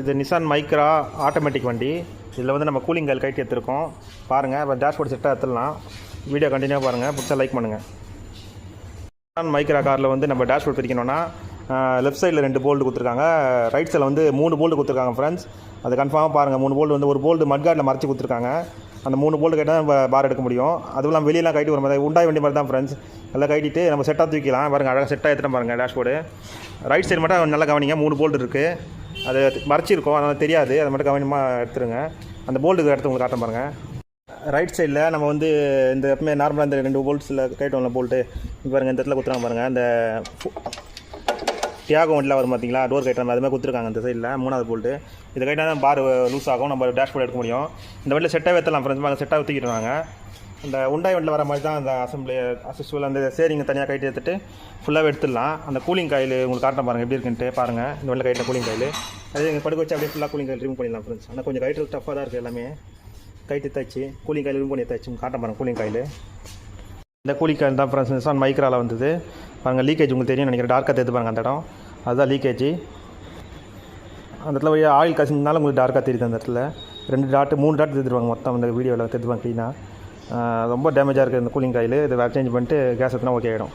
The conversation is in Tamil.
இது நிசான் மைக்ரா ஆட்டோமேட்டிக் வண்டி. இதில் வந்து நம்ம கூலிங் காயில் கைட்டு எடுத்துருக்கோம் பாருங்கள். இப்போ டேஷ்போர்ட் செட்டாக எடுத்துடலாம். வீடியோ கண்டினியூவாக பாருங்கள், பிடிச்சா லைக் பண்ணுங்கள். நிசான் மைக்ரா காரில் வந்து நம்ம டேஷ்போர்ட் பிரிக்கணும்னா லெஃப்ட் சைடில் 2 போல்டு கொடுத்துருக்காங்க, ரைட் சைடில் வந்து 3 போல்டு கொடுத்துருக்காங்க ஃப்ரெண்ட்ஸ். அது கன்ஃபார்மாக பாருங்கள். 3 போல்டு வந்து ஒரு போல்டு மட்கார்டில் மறைச்சி கொடுத்துருக்காங்க. அந்த 3 போல்டு கைட்டால் நம்ம பார் எடுக்க முடியும். அதுவும் இல்லாமல் வெளியெல்லாம் கைட்டு வர மாதிரி உண்டாய் வண்டி மாதிரி தான் ஃப்ரெண்ட்ஸ். எல்லாம் கைட்டிட்டு நம்ம செட்டாக தூக்கிக்கலாம். பாருங்கள், அழகாக செட்டாக எடுத்துகிட்டு பாருங்கள் டேஷ்போர்டு. ரைட் சைடு மட்டும் நல்லா கவனிங்க, 3 போல்டு இருக்குது. அது மறைச்சிருக்கும், அதனால் தெரியாது. அதை மட்டும் கவனமாக எடுத்துருங்க. அந்த போல்டுக்கு எடுத்து உங்களுக்கு காட்ட பாருங்கள். ரைட் சைடில் நம்ம வந்து இந்த எப்பவுமே நார்மலாக இந்த 2 போல்ட்ஸில் கைட்டோம்ல போல்ட்டு பாருங்கள், இந்த இடத்துல குத்துறாங்க பாருங்கள். அந்த டியாகோ வண்டியில் வரும் பார்த்தீங்களா, டோர் கைட்டம் அது மாதிரி கொடுத்துருக்காங்க இந்த சைடில் 3வது போல்ட்டு. இது கைட்டாக தான் பார் லூஸ் ஆகும், நம்ம டேஷ்போர்ட் எடுக்க முடியும். இந்த வண்டியில் செட்டாக ஏற்றலாம் ஃப்ரெண்ட்ஸ், செட்டாக ஊற்றிக்கிட்டுருவாங்க. அந்த உண்டாய் வண்டியில் வர மாதிரி தான் அந்த அசம்பிளி அசிஸ்டுவல் அந்த சேரிங்க தனியாக கைட்டு எடுத்துகிட்டு ஃபுல்லாகவே எடுத்துடலாம். அந்த கூலிங் காயில் உங்களுக்கு காட்ட பாருங்கள் எப்படி இருக்குன்ட்டு பாருங்கள். இந்த வண்டியில் கைட்டில் கூலிங் காயில் அது எங்கள் படுக்க வச்சு அப்படியே ஃபுல்லாக கூலிங் காயில் ரிமூவ் பண்ணிடலாம் ஃப்ரெண்ட்ஸ். ஆனால் கொஞ்சம் கைட்டு டஃப்பாக தான் இருக்குது எல்லாமே. கைட்டு தைச்சி கூலிங் காயில் ரிமூவ் பண்ணி தைச்சி காட்ட பாருங்கள். கூலிங் காயில் இந்த கூலிங் காயில் தான் ஃப்ரெண்ட்ஸ் நிசான் மைக்ராவில் வந்தது பாருங்கள். லீக்கேஜ் உங்களுக்கு தெரியும் நினைக்கிறேன், டார்க்காக தெரியுது பாருங்கள் அந்த இடம், அதுதான் லீக்கேஜ். அந்த இடத்துல வழியாக ஆயில் கசினாலும் உங்களுக்கு டார்க்காக தெரியுது. அந்த இடத்துல 2 டாட் 3 டாட் தெரிஞ்சிருவாங்க மொத்தம் இந்த வீடியோவில் தெரிஞ்சுவாங்க க்ளீனாக. ரொம்ப டேமேஜாக இருக்குது இந்த கூலிங் காயில். இதை வேறு சேஞ்ச் பண்ணிட்டு கேஸ் எடுத்துனா ஓகே ஆகிடும்.